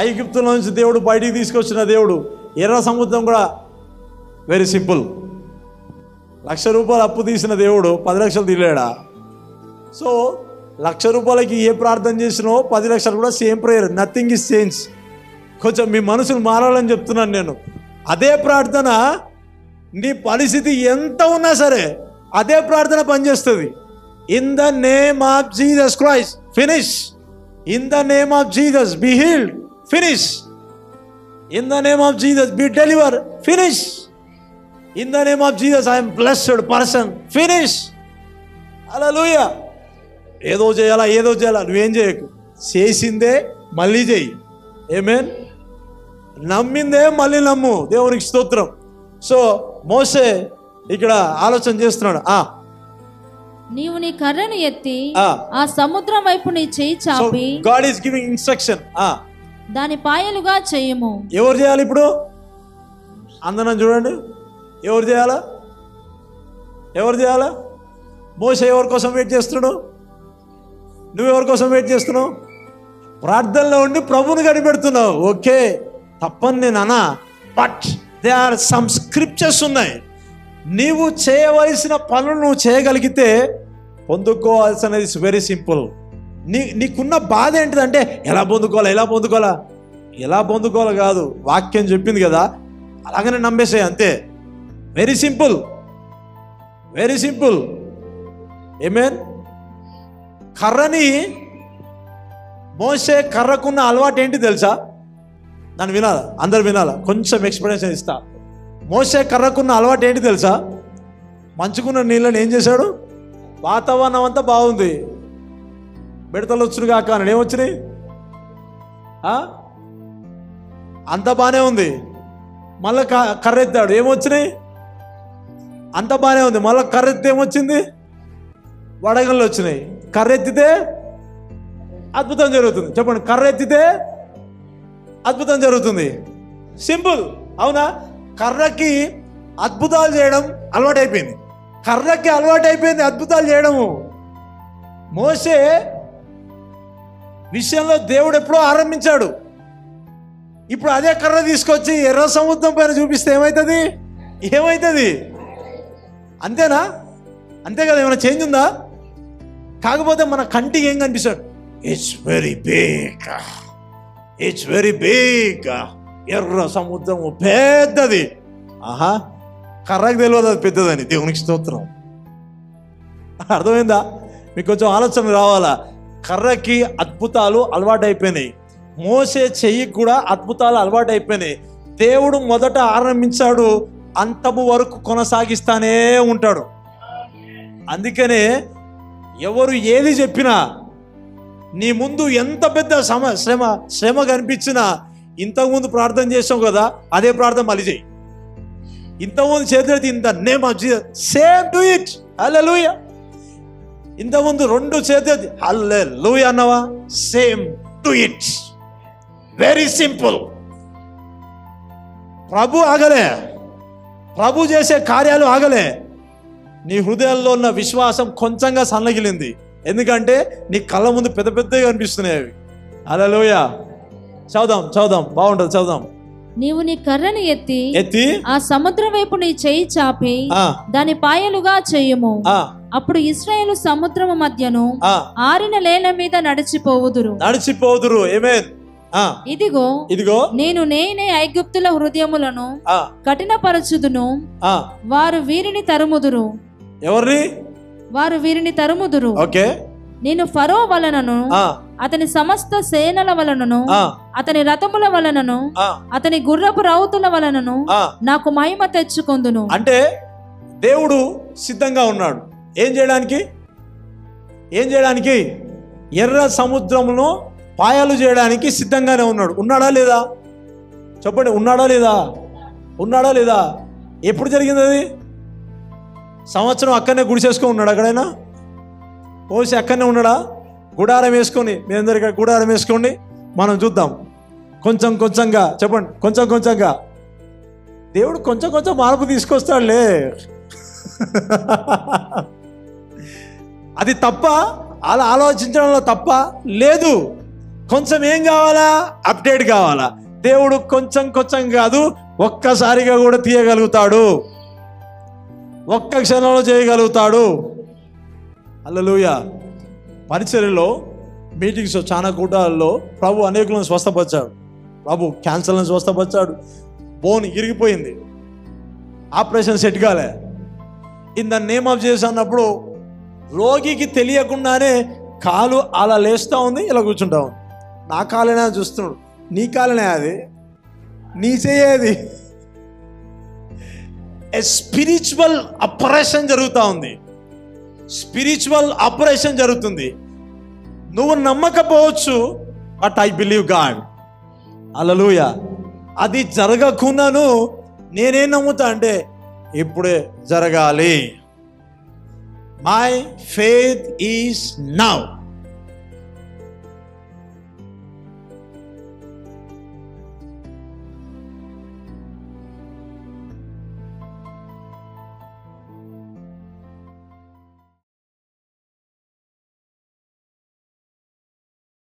ఐగుప్తులో నుంచి దేవుడు బయటికి తీసుకొచ్చిన దేవుడు. ఎర్ర సముద్రం కూడా వెరీ సింపుల్. 1,00,000 రూపాయలు అప్పు తీసిన దేవుడు 10 లక్షలు తీలేడా? సో 1,00,000 రూపాయలకి ఏ ప్రార్థన చేసినో 10 లక్షలు కూడా same prayer, nothing is change. కొంచెం మీ మనసును మారాలని చెప్తున్నాను నేను. అదే ప్రార్థన నీ పరిస్థితి ఎంత ఉన్నా సరే అదే ప్రార్థన పనిచేస్తుంది. In the name of Jesus Christ, finish. In the name of Jesus be healed, finish. In the name of Jesus be deliver, finish. In the name of Jesus I am blessed person, finish. Hallelujah. ఏదో చేయాలా నువ్వేం చేయకు. చేసిందే మళ్ళీ చెయ్యి. ఆమేన్. నమ్మిందే మళ్ళీ నమ్ము. దేవునికి స్తోత్రం. సో మోషే ఇక్కడ ఆలోచన చేస్తున్నాడు. నీవు నీ కర్రను ఎత్తి ఆ సముద్రం వైపు నీ చేయి చాపి, గాడ్ ఈస్ గివింగ్ ఇన్స్ట్రక్షన్, దాని పాయలుగా చేయము. ఎవరు చేయాలి ఇప్పుడు? అందరం చూడండి. ఎవరు చేయాలా? మోషే ఎవరి కోసం వెయిట్ చేస్తున్నాడు? నువ్వెవరి కోసం వెయిట్ చేస్తున్నావు? ప్రార్థనలో ఉండి ప్రభువుని కనిపెడుతున్నావు. ఓకే, తప్పని నేను అన్నా, but there are some scriptures ఉన్నాయి. నీవు చేయవలసిన పనులు నువ్వు చేయగలిగితే పొందుకోవాల్సినది ఇస్ వెరీ సింపుల్. నీకున్న బాధ ఏంటిదంటే ఎలా పొందుకోవాలా కాదు. వాక్యం చెప్పింది కదా, అలాగనే నమ్మేసే, అంతే. Very simple. ఆమేన్. కర్రని మోసే కర్రకున్న అలవాటు ఏంటి తెలుసా? నన్ను వినాలా? అందరు వినాలా? కొంచెం ఎక్స్ప్లెనేషన్ ఇస్తా. మోసే కర్రకున్న అలవాటు ఏంటి తెలుసా? మంచుకున్న నీళ్ళని ఏం చేశాడు? వాతావరణం అంతా బాగుంది, మిడతలు వచ్చును కాక అని ఏమొచ్చినాయి? అంత బాగానే ఉంది. మళ్ళీ కర్ర ఎత్తాడు, ఏమొచ్చినాయి? అంత బాగానే ఉంది. మళ్ళీ కర్ర ఎత్తే ఏమొచ్చింది? వడగళ్ళు వచ్చినాయి. కర్ర ఎత్తితే అద్భుతం జరుగుతుంది. చెప్పండి, కర్ర ఎత్తితే అద్భుతం జరుగుతుంది. సింపుల్, అవునా? కర్రకి అద్భుతాలు చేయడం అలవాటైపోయింది. అద్భుతాలు చేయడము. మోసే విషయంలో దేవుడు ఎప్పుడో ఆరంభించాడు. ఇప్పుడు అదే కర్ర తీసుకొచ్చి ఎర్ర సముద్రం పైన చూపిస్తే ఏమైతుంది? అంతేనా? అంతే కదా? ఏమైనా చేంజ్ ఉందా? కాకపోతే మన కంటికి ఏం కనిపిస్తాడు? It's very big. ఎర్ర సముద్రము పెద్దది. కర్రకు తెలియదు అది పెద్దదని. దేవునికి స్తోత్రం. అర్థమైందా? మీకు కొంచెం ఆలోచన రావాలా? కర్రకి అద్భుతాలు అలవాటైపోయినాయి. మోసే చెయ్యికి కూడా అద్భుతాలు అలవాటైపోయినాయి. దేవుడు మొదట ఆరంభించాడు, అంతము వరకు కొనసాగిస్తానే ఉంటాడు. అందుకనే ఎవరు ఏది చెప్పినా, నీ ముందు ఎంత పెద్ద శ్రమ కనిపించినా, ఇంతకుముందు ప్రార్థన చేసాం కదా, అదే ప్రార్థన మళ్ళీ చేయి. ఇంతకుముందు చేతులెత్తి in the name of Jesus, same to it. Hallelujah. ఇంతకుముందు 2 చేతులెత్తి హల్లెలూయా అన్నావా, same to it. Very simple. ప్రభు ఆగలే, ప్రభు చేసే కార్యాలు ఆగలే. నీ హృదయంలో ఉన్న విశ్వాసం కొంచెంగా సన్నగిలింది. ఎందుకంటే నీ కళ్ళ ముందు పెద్ద పెద్దగా కనిపిస్తున్నాయి అవి. హల్లెలూయా. చదుదాం, బాగుంటుంది, చదుదాం. నీవు నీ కర్రను ఎత్తి ఆ సముద్రం వైపు నీ చేయి చాపి దాని పాయలుగా చెయ్యము. అప్పుడు ఇశ్రాయేలు సముద్రము మధ్యను ఆరిన నేల మీద నడిచిపోవుదురు. ఆమేన్. ఇదిగో నేనే ఐగుప్తుల హృదయములను కఠినపరచుదును, వారు వీరిని తరుముదురు. ఎవరిని? వారు వీరిని తరుముదురు. ఓకే. నేను ఫరో వలనను, అతని సమస్త సేనల వలనను, అతని రథముల వలనను, అతని గుర్రపు రౌతుల వలనను నాకు మహిమ తెచ్చుకొందును. అంటే దేవుడు సిద్ధంగా ఉన్నాడు. ఏం చేయడానికి? ఎర్ర సముద్రమును పాయాలు చేయడానికి సిద్ధంగానే ఉన్నాడు. ఉన్నాడా లేదా? చెప్పండి, ఉన్నాడా లేదా? ఎప్పుడు జరిగింది అది? సంవత్సరం అక్కడనే గుడిసేసుకొని ఉన్నాడు. అక్కడైనా పోసి అక్కడనే ఉన్నాడా? గుడారం వేసుకొని, మీ అందరికీ గుడారం వేసుకోండి, మనం చూద్దాం. కొంచెంగా చెప్పండి, కొంచెంగా దేవుడు కొంచెం మార్పు తీసుకొస్తాడులే. అది తప్ప? అలా ఆలోచించడంలో తప్ప లేదు. కొంచెం ఏం కావాలా? అప్డేట్ కావాలా? దేవుడు కొంచెం కొంచెం కాదు, ఒక్కసారిగా కూడా తీయగలుగుతాడు, ఒక్క క్షణంలో చేయగలుగుతాడు. హల్లెలూయా. పరిచర్యలో మీటింగ్స్ చాలా కూటాల్లో ప్రభు అనేకులను స్వస్థపరిచాడు. ప్రభు క్యాన్సర్లను స్వస్థపరిచాడు. బోన్ ఇరిగిపోయింది, ఆపరేషన్ సెట్ కాలే. In the name of Jesus అన్నప్పుడు రోగికి తెలియకుండానే కాలు అలా లేస్తూ ఉంది, ఇలా కూర్చుంటా ఉంది. నా కాలనే చూస్తున్నాడు, నీ కాలనే అది, నీ చేయేది. స్పిరిచువల్ ఆపరేషన్ జరుగుతూ ఉంది, స్పిరిచువల్ ఆపరేషన్ జరుగుతుంది. నువ్వు నమ్మకపోవచ్చు, బట్ ఐ బిలీవ్ గాడ్. హల్లెలూయా. అది జరగకుండాను నేనేం నమ్ముతా అంటే ఇప్పుడే జరగాలి. My faith is now.